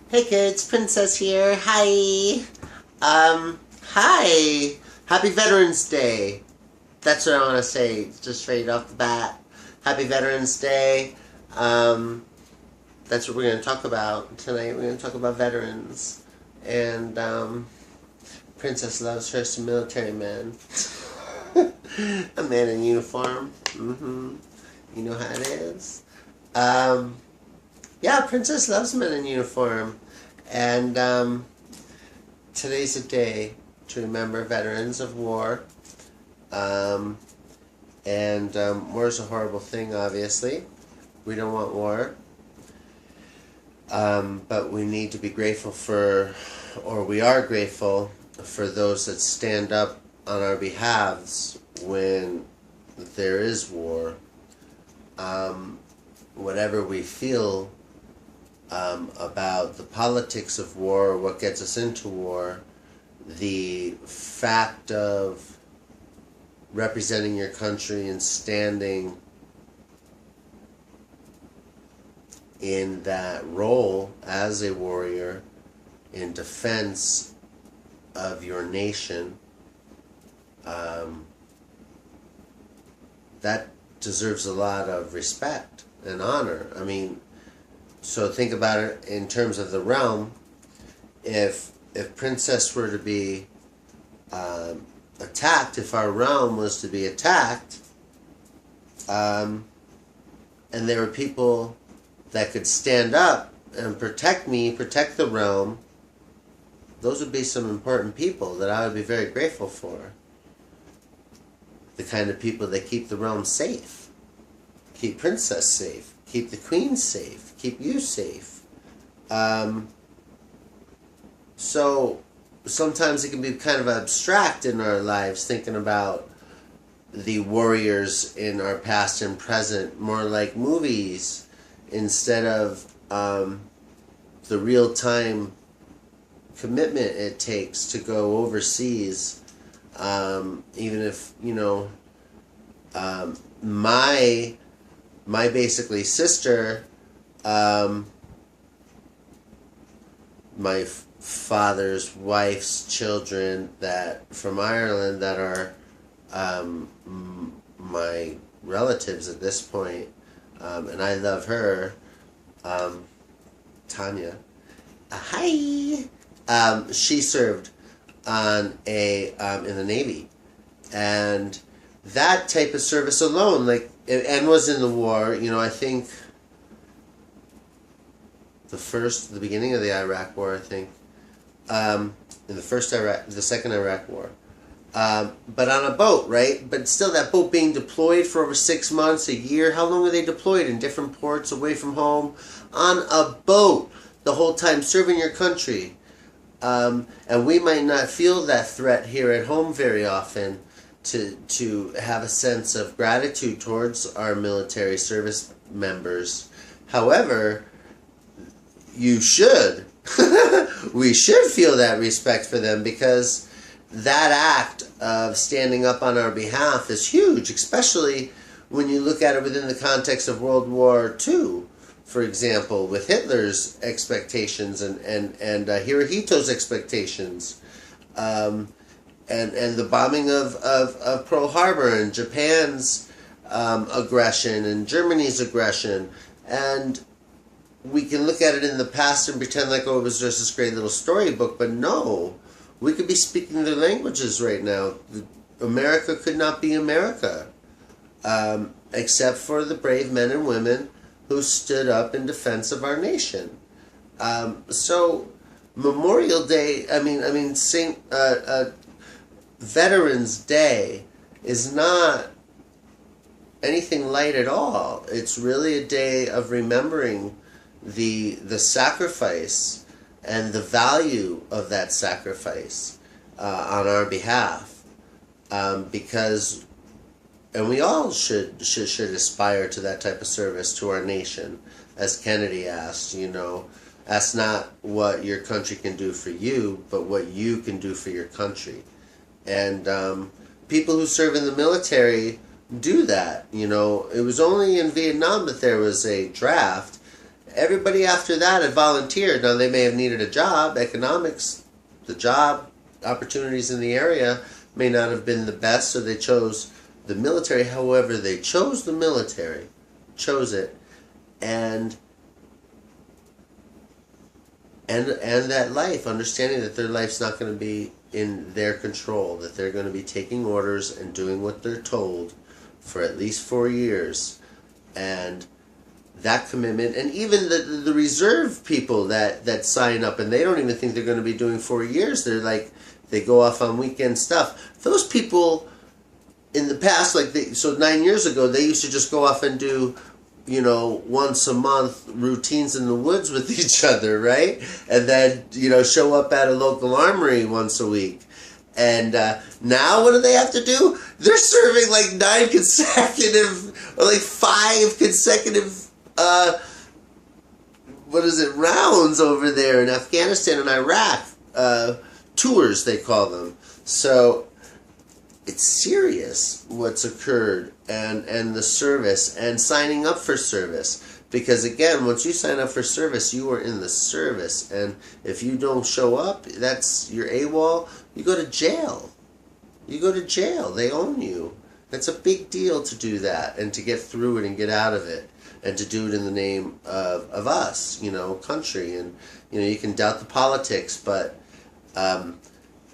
Hey kids, Princess here. Hi. Hi. Happy Veterans Day. That's what I want to say, just straight off the bat. Happy Veterans Day. Um, that's what we're going to talk about tonight. We're going to talk about veterans. And, Princess loves her some military men. A man in uniform. You know how it is. Yeah, Princess loves men in uniform. And today's a day to remember veterans of war. War is a horrible thing, obviously. We don't want war. But we need to be grateful for, or we are grateful for those that stand up on our behalves when there is war. Whatever we feel about the politics of war, or what gets us into war, the fact of representing your country and standing in that role as a warrior in defense of your nation, that deserves a lot of respect and honor. I mean, so think about it in terms of the realm. If Princess were to be attacked, if our realm was to be attacked, and there were people that could stand up and protect me, protect the realm, those would be some important people that I would be very grateful for. The kind of people that keep the realm safe, keep Princess safe, keep the Queen safe, keep you safe. So sometimes it can be kind of abstract in our lives, thinking about the warriors in our past and present, more like movies instead of the real-time commitment it takes to go overseas. Even if, my basically sister, my father's wife's children that from Ireland that are my relatives at this point, and I love her, Tanya. Hi. She served on in the Navy, and that type of service alone, and was in the war. I think the beginning of the Iraq War, I think, in the second Iraq War, but on a boat, right? But still, that boat being deployed for over 6 months, a year. How long are they deployed in different ports, away from home, on a boat the whole time, serving your country? And we might not feel that threat here at home very often to have a sense of gratitude towards our military service members. However, you should. We should feel that respect for them, because that act of standing up on our behalf is huge, especially when you look at it within the context of World War II. For example, with Hitler's expectations and Hirohito's expectations, and the bombing of Pearl Harbor, and Japan's aggression and Germany's aggression, and we can look at it in the past and pretend like, oh, it was just this great little storybook, but no, we could be speaking their languages right now. America could not be America, except for the brave men and women who stood up in defense of our nation. So Memorial Day, Veterans Day is not anything light at all. It's really a day of remembering the sacrifice and the value of that sacrifice on our behalf, because. And we all should aspire to that type of service to our nation. As Kennedy asked, ask not what your country can do for you, but what you can do for your country. And people who serve in the military do that. It was only in Vietnam that there was a draft, everybody after that had volunteered. Now, they may have needed a job. Economics, the job opportunities in the area may not have been the best, so they chose the military. However, they chose the military, chose it, and that life, understanding that their life's not going to be in their control, that they're going to be taking orders and doing what they're told for at least 4 years, and that commitment, and even the reserve people that sign up and they don't even think they're going to be doing 4 years. They're like, they go off on weekend stuff. Those people in the past, so 9 years ago, they used to just go off and do, once a month routines in the woods with each other, right? And then, show up at a local armory once a week. And now what do they have to do? They're serving like 9 consecutive, or like 5 consecutive rounds over there in Afghanistan and Iraq. Tours, they call them. So it's serious what's occurred, and the service, and signing up for service. Because again, once you sign up for service, you are in the service. And if you don't show up, that's your AWOL, you go to jail. You go to jail. They own you. That's a big deal to do that, and to get through it and get out of it. And to do it in the name of us, country. And, you can doubt the politics, but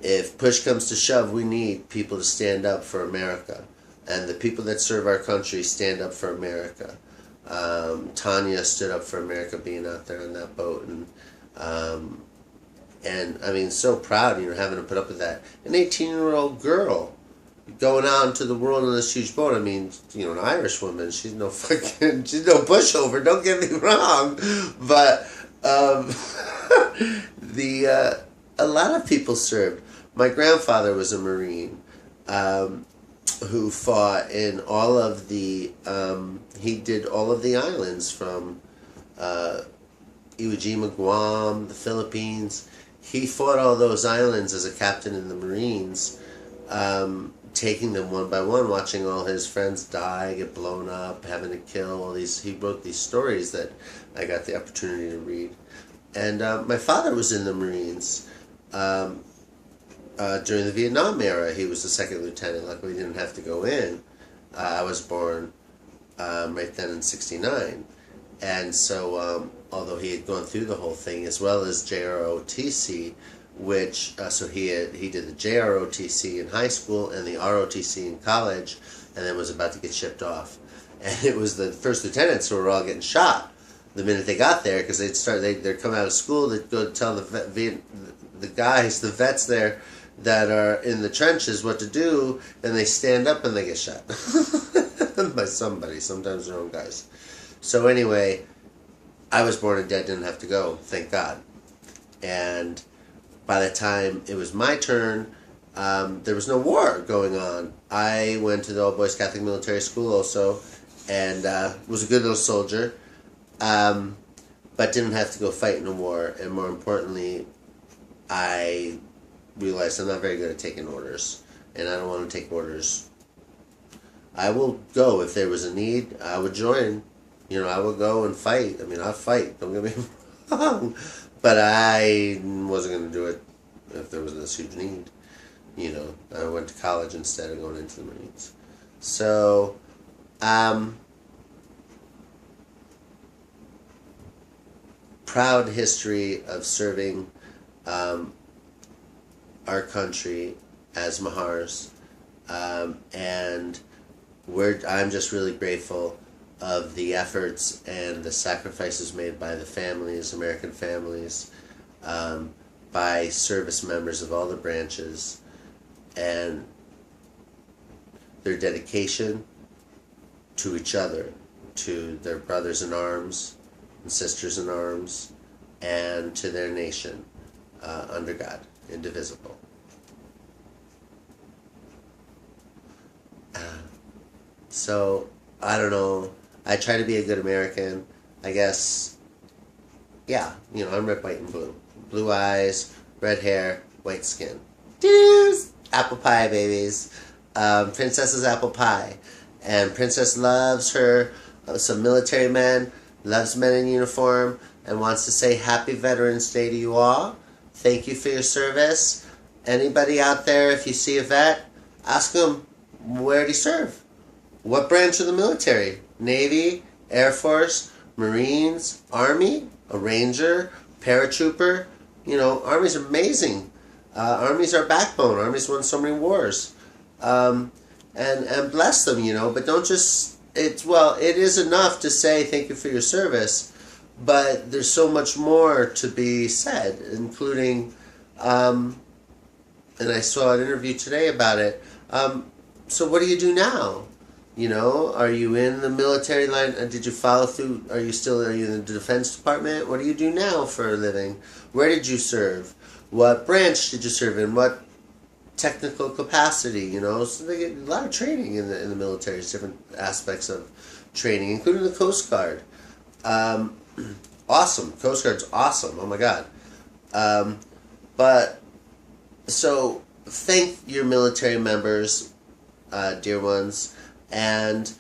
if push comes to shove, we need people to stand up for America. And the people that serve our country stand up for America. Tanya stood up for America being out there on that boat. And I mean, so proud, having to put up with that. An 18-year-old girl going out into the world on this huge boat. I mean, an Irish woman, she's no pushover, don't get me wrong. But a lot of people served. My grandfather was a Marine who fought in all of the, he did all of the islands from Iwo Jima, Guam, the Philippines. He fought all those islands as a captain in the Marines, taking them one by one, watching all his friends die, get blown up, having to kill all these. He wrote these stories that I got the opportunity to read. And my father was in the Marines during the Vietnam era. He was the second lieutenant. Luckily, he didn't have to go in. I was born right then in '69. And so, although he had gone through the whole thing, as well as JROTC, which, so he did the JROTC in high school and the ROTC in college, and then was about to get shipped off. And it was the first lieutenants who were all getting shot the minute they got there, because they'd come out of school, they'd go tell the vets there that are in the trenches what to do, and they stand up and they get shot by somebody, sometimes their own guys. So anyway, I was born and dead, didn't have to go, thank God. And by the time it was my turn, there was no war going on. I went to the All Boys Catholic Military School also, and was a good little soldier, but didn't have to go fight in a war. And more importantly, I realized I'm not very good at taking orders, and I don't want to take orders. I will go if there was a need. I would join. I would go and fight. I mean, I'd fight. Don't get me wrong. But I wasn't going to do it if there was this huge need. I went to college instead of going into the Marines. So, proud history of serving our country as Mahars. And I'm just really grateful of the efforts and the sacrifices made by the families, American families, by service members of all the branches, and their dedication to each other, to their brothers in arms and sisters in arms, and to their nation, under God, indivisible. So, I don't know. I try to be a good American. I guess, yeah, I'm red, white, and blue. Blue eyes, red hair, white skin. Deuce! Apple pie, babies. Princess is apple pie. And Princess loves her some military men loves men in uniform, and wants to say Happy Veterans Day to you all. Thank you for your service. Anybody out there, if you see a vet, ask them, where did he serve? What branch of the military? Navy, Air Force, Marines, Army, a Ranger, paratrooper. Army's amazing. Army's our backbone. Army's won so many wars. And bless them, but don't just, it is enough to say thank you for your service, but there's so much more to be said, including, and I saw an interview today about it. So what do you do now? Are you in the military line? Did you follow through? Are you in the Defense Department? What do you do now for a living? Where did you serve? What branch did you serve in? What technical capacity? So they get a lot of training in the military, different aspects of training, including the Coast Guard. Awesome. Coast Guard's awesome. Oh my God. So thank your military members, dear ones, and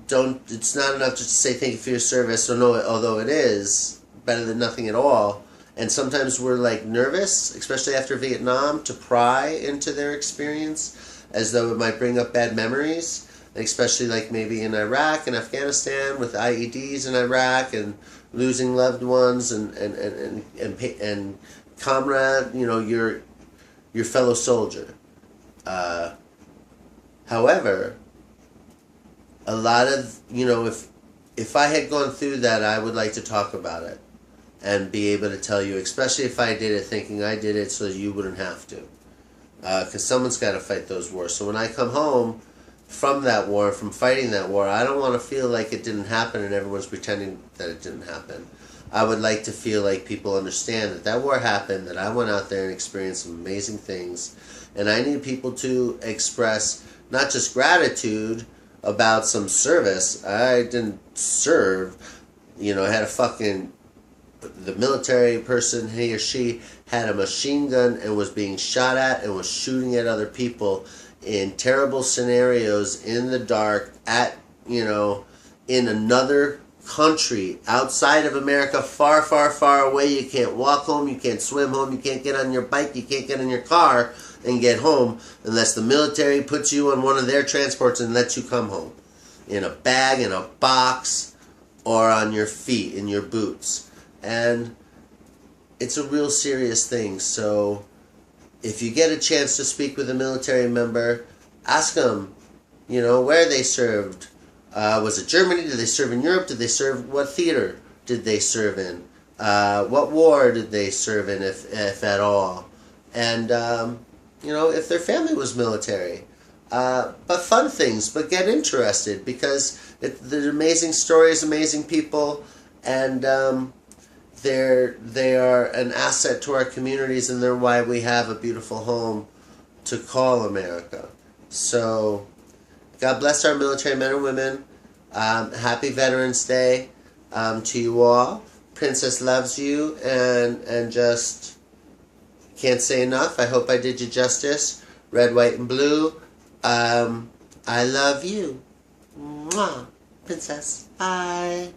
it's not enough just to say thank you for your service, although it is better than nothing at all. And sometimes we're nervous, especially after Vietnam, to pry into their experience as though it might bring up bad memories, especially maybe in Iraq and Afghanistan with IEDs in Iraq and losing loved ones and comrade, your fellow soldier. However, a lot of, if I had gone through that, I would like to talk about it and be able to tell you, especially if I did it thinking I did it so you wouldn't have to. Because someone's got to fight those wars. So when I come home from that war, from fighting that war, I don't want to feel like it didn't happen and everyone's pretending that it didn't happen. I would like to feel like people understand that war happened, that I went out there and experienced some amazing things. And I need people to express not just gratitude about some service. I didn't serve. I had the military person, he or she, had a machine gun and was being shot at and was shooting at other people in terrible scenarios in the dark in another country outside of America, far, far, far away. You can't walk home, you can't swim home, you can't get on your bike, you can't get in your car and get home unless the military puts you on one of their transports and lets you come home in a bag, in a box, or on your feet, in your boots. And it's a real serious thing. So if you get a chance to speak with a military member, ask them, where they served. Was it Germany? Did they serve in Europe? Did they serve, what theater did they serve in? What war did they serve in, if at all? And, if their family was military. But fun things, but get interested, because they're amazing stories, amazing people, and they are an asset to our communities, and they're why we have a beautiful home to call America. So, God bless our military men and women. Happy Veterans Day to you all. Princess loves you, and just can't say enough. I hope I did you justice. Red, white, and blue. I love you. Mwah. Princess. Bye.